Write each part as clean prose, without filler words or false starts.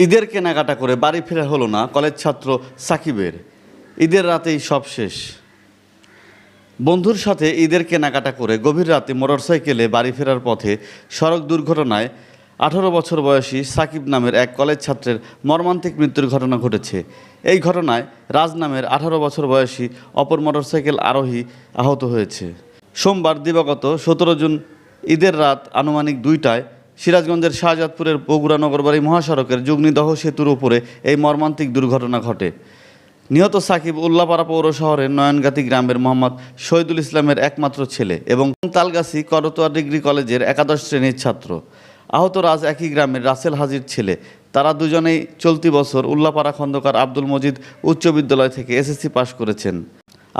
ঈদের কেনাকাটা করে বাড়ি ফেরা হলো না কলেজ ছাত্র সাকিবের। ঈদের রাতেই সব শেষ। বন্ধুর সাথে ঈদের কেনাকাটা করে গভীর রাতে মোটরসাইকেলে বাড়ি ফেরার পথে সড়ক দুর্ঘটনায় 18 বছর বয়সী সাকিব নামের এক কলেজ ছাত্রের মর্মান্তিক মৃত্যুর ঘটনা ঘটেছে। এই ঘটনায় রাজ নামের 18 বছর বয়সী অপর মোটরসাইকেল আরোহী আহত হয়েছে। সোমবার দিবাগত 17 জুন ঈদের রাত আনুমানিক 2টায় সিরাজগঞ্জের শাহজাদপুরের বগুড়া নগরবাড়ি মহাসড়কের যুগ্নিদহ সেতুর উপরে এই মর্মান্তিক দুর্ঘটনা ঘটে। নিহত সাকিব উল্লাপাড়া পৌর শহরের নয়নগাতি গ্রামের মোহাম্মদ শহীদুল ইসলামের একমাত্র ছেলে এবং তালগাছি করতোয়া ডিগ্রি কলেজের একাদশ শ্রেণীর ছাত্র। আহত রাজ একই গ্রামের রাসেল হাজির ছেলে। তারা দুজনেই চলতি বছর উল্লাপাড়া খন্দকার আব্দুল মজিদ উচ্চ বিদ্যালয় থেকে এসএসসি পাশ করেছেন।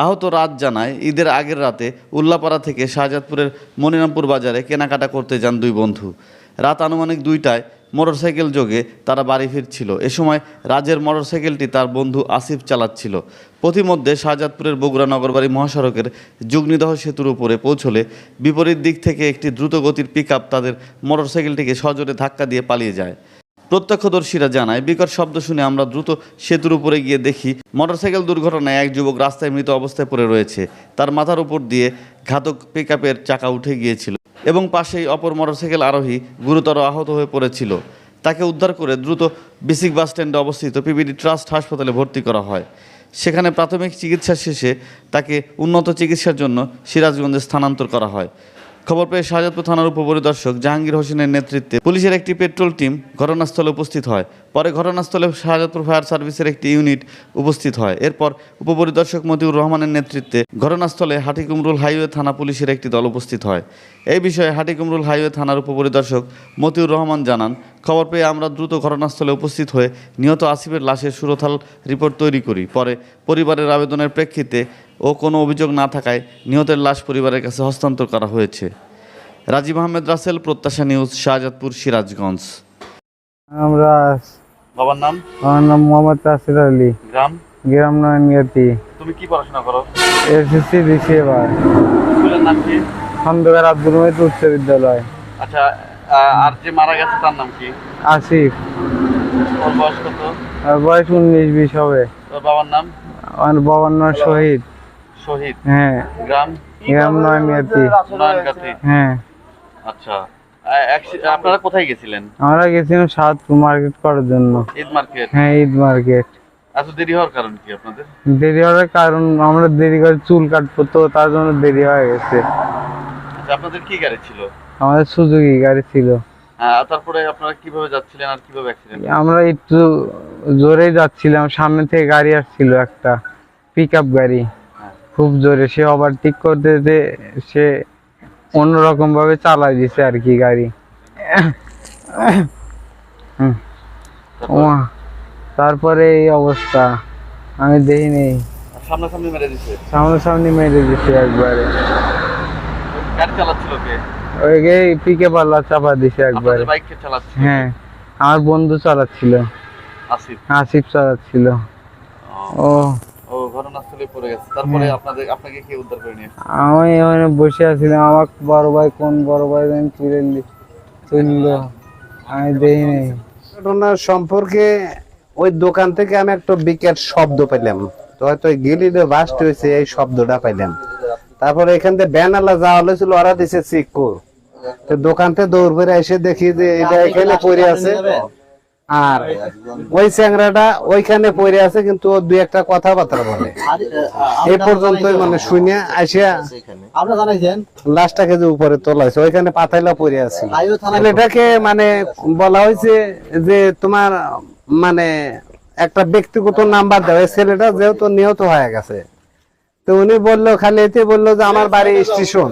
আহত রাত জানায়, ঈদের আগের রাতে উল্লাপাড়া থেকে শাহজাদপুরের মনিরামপুর বাজারে কেনাকাটা করতে যান দুই বন্ধু। রাত আনুমানিক 2টায় মোটরসাইকেল যোগে তারা বাড়ি ফিরছিল। এ সময় রাজের মোটরসাইকেলটি তার বন্ধু আসিফ চালাচ্ছিল। পথিমধ্যে শাহজাদপুরের বগুড়া নগরবাড়ি মহাসড়কের যুগ্নিদহ সেতুর উপরে পৌঁছলে বিপরীত দিক থেকে একটি দ্রুতগতির পিকআপ তাদের মোটরসাইকেলটিকে সজোরে ধাক্কা দিয়ে পালিয়ে যায়। প্রত্যক্ষদর্শীরা জানায়, বিকট শব্দ শুনে আমরা দ্রুত সেতুর উপরে গিয়ে দেখি মোটরসাইকেল দুর্ঘটনায় এক যুবক রাস্তায় মৃত অবস্থায় পড়ে রয়েছে। তার মাথার উপর দিয়ে ঘাতক পিকআপের চাকা উঠে গিয়েছিল এবং পাশেই অপর মোটরসাইকেল আরোহী গুরুতর আহত হয়ে পড়েছিল। তাকে উদ্ধার করে দ্রুত বিসিক বাস স্ট্যান্ডে অবস্থিত পিবিডি ট্রাস্ট হাসপাতালে ভর্তি করা হয়। সেখানে প্রাথমিক চিকিৎসা শেষে তাকে উন্নত চিকিৎসার জন্য সিরাজগঞ্জে স্থানান্তর করা হয়। খবর পেয়ে শাহজাদপুর থানার উপপরিদর্শক জাহাঙ্গীর হোসেনের নেতৃত্বে পুলিশের একটি পেট্রোল টিম ঘটনাস্থলে উপস্থিত হয়। পরে ঘটনাস্থলে শাহজাদপুর ফায়ার সার্ভিসের একটি ইউনিট উপস্থিত হয়। এরপর উপপরিদর্শক মতিউর রহমানের নেতৃত্বে ঘটনাস্থলে হাটিকুমরুল হাইওয়ে থানা পুলিশের একটি দল উপস্থিত হয়। এই বিষয়ে হাটিকুমরুল হাইওয়ে থানার উপপরিদর্শক মতিউর রহমান জানান, খবর পেয়ে আমরা দ্রুত ঘটনাস্থলে উপস্থিত হয়ে নিহত আসিফের লাশের সুরতাল রিপোর্ট তৈরি করি। পরে পরিবারের আবেদনের প্রেক্ষিতে ও কোনো অভিযোগ না থাকায় নিহতের লাশ পরিবারের কাছে হস্তান্তর করা হয়েছে। রাজীব আহমেদ রাসেল, প্রত্যাশা নিউজ, শাহজাদপুর, সিরাজগঞ্জ। আমরা বাবার নাম? আমার নাম মোহাম্মদ রাসেল আলী। গ্রাম নয়নগাতি। তুমি কি পড়াশোনা করো? এসএসসি দিছি এবার। স্কুলের নাম কি? খন্দকার আব্দুল মজিদ উচ্চ বিদ্যালয়। আচ্ছা, আর যে মারা গেছে তার নাম কি? আসিফ। ওর বয়স কত? বয়স 19-20 হবে। তোর বাবার নাম? আমার বাবার নাম শহীদ। শহীদ। হ্যাঁ। গ্রাম নয়নগাতি। নয়নগাতি। হ্যাঁ। আচ্ছা, আপনারা কোথায় গেছিলেন? আমরা গেছিলাম সাতপুর মার্কেট করার জন্য। ঈদ মার্কেট? হ্যাঁ, ঈদ মার্কেট। এত দেরি হওয়ার কারণ কি আপনাদের? দেরি হওয়ার কারণ আমরা দেরি করে চুল কাটবো, তো তার জন্য দেরি হয়ে গেছে। আচ্ছা, আপনাদের কি গাড়ি ছিল? আমাদের সুজুকি গাড়ি ছিল। হ্যাঁ, তারপরে আপনারা কিভাবে যাচ্ছিলেন আর কিভাবে অ্যাক্সিডেন্ট? আমরা একটু জোরেই যাচ্ছিলাম, সামনে থেকে গাড়ি আসছিল, একটা পিকআপ গাড়ি খুব জোরে। সে ওভারটেক করতে সে অন্যরকম ভাবে চালাই দিছে আর কি গাড়ি। তারপরে এই অবস্থা, আমি দেখিনি। সামনাসামনি মেরে দিছে? সামনাসামনি মেরে দিছে একবারে। গাড়ি চালাচ্ছিল কে? ওই পিকআপ আল্লাহ চাপা দিছে একবারে। বাইক কে চালাচ্ছিল? হ্যাঁ, আমার বন্ধু চালাচ্ছিল। আসিফ চালাচ্ছিল। ও ঘটনাস্থলে পড়ে গেছে। তারপরে আপনাকে কে উদ্ধার করে নিয়ে? আমি ওখানে বসে আছিলাম, আমার বড় ভাই কোন বড় ভাই তুললো, আমি দেখিনি। ঘটনার সম্পর্কে ওই দোকান থেকে আমি একটা বিকট শব্দ পেলাম, তো হয়তো গিলিতে বাস্ট হয়েছে এই শব্দটা পাইলাম। তারপরে এখান থেকে ব্যানালা যাওয়া হয়েছিল, ওরা দিছে চিকু। তো দোকান থেকে দৌড় করে এসে দেখি যে এটা এখানে পড়ে আছে, আর ওই চ্যাংরাটা ওইখানে পড়ে আছে, কিন্তু ও দুই একটা কথাবার্তা বলে। এই পর্যন্তই মানে শুনে আসিয়া লাশটাকে যে উপরে তোলা হয়েছে, ওইখানে পাতাইলা পড়ে আছে। এটাকে মানে বলা হয়েছে যে তোমার মানে একটা ব্যক্তিগত নাম্বার দেওয়া, ছেলেটা যেহেতু নিহত হয়ে গেছে, তো উনি বললো, খালি এতে বললো যে আমার বাড়ি স্টেশন।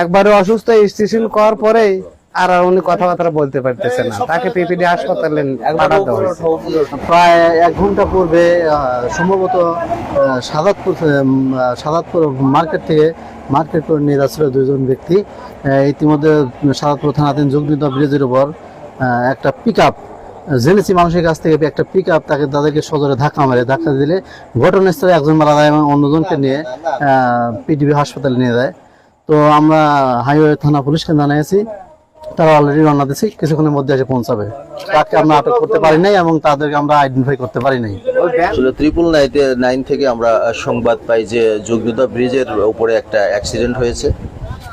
একবারে অসুস্থ স্টেশন করার পরেই আর উনি কথাবার্তা বলতে পারতেছে না, তাকে পিপিডি হাসপাতালে পাঠাতে হয়েছে। প্রায় 1 ঘন্টা পূর্বে সম্ভবত সাদাতপুর মার্কেট করে নিয়ে যাচ্ছিল 2 জন ব্যক্তি। ইতিমধ্যে সাদাতপুর থানাধীন যুগনিদহ ব্রিজের উপর একটা পিকআপ জেনেছি মানুষের কাছ থেকে, একটা পিকআপ তাদেরকে সজোরে ধাক্কা দিলে ঘটনাস্থলে একজন মারা যায় এবং অন্যজনকে নিয়ে পিটিবি হাসপাতালে নিয়ে যায়। তো আমরা হাইওয়ে থানা পুলিশকে জানিয়েছি, তারা অলরেডি রওনা দিচ্ছে, কিছুক্ষণের মধ্যে এসে পৌঁছাবে। তাকে আমরা আটক করতে পারি নাই এবং তাদেরকে আমরা আইডেন্টিফাই করতে পারি নাই। আসলে 999 থেকে আমরা সংবাদ পাই যে যোগযোদ্ধা ব্রিজের উপরে একটা অ্যাক্সিডেন্ট হয়েছে।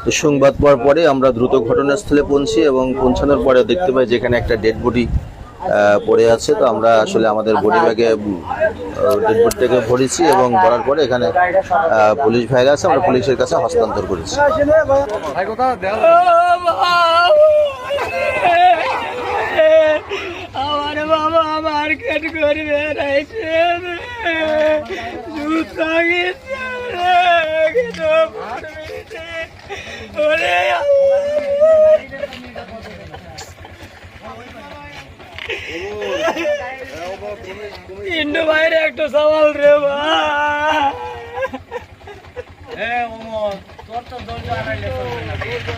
তো সংবাদ পাওয়ার পরে আমরা দ্রুত ঘটনাস্থলে পৌঁছি এবং পৌঁছানোর পরে দেখতে পাই যেখানে একটা ডেড বডি পড়ে আছে। তো আমরা আসলে আমাদের বডি ব্যাগে ডেড বডিটাকে ভরেছি এবং ভরার পরে এখানে পুলিশ ভাইরা আছে, আমরা পুলিশের কাছে হস্তান্তর করেছি। আমার বাবা মার্কেট করবে ইন্ডু বাইরে একটা সওয়াল রে বা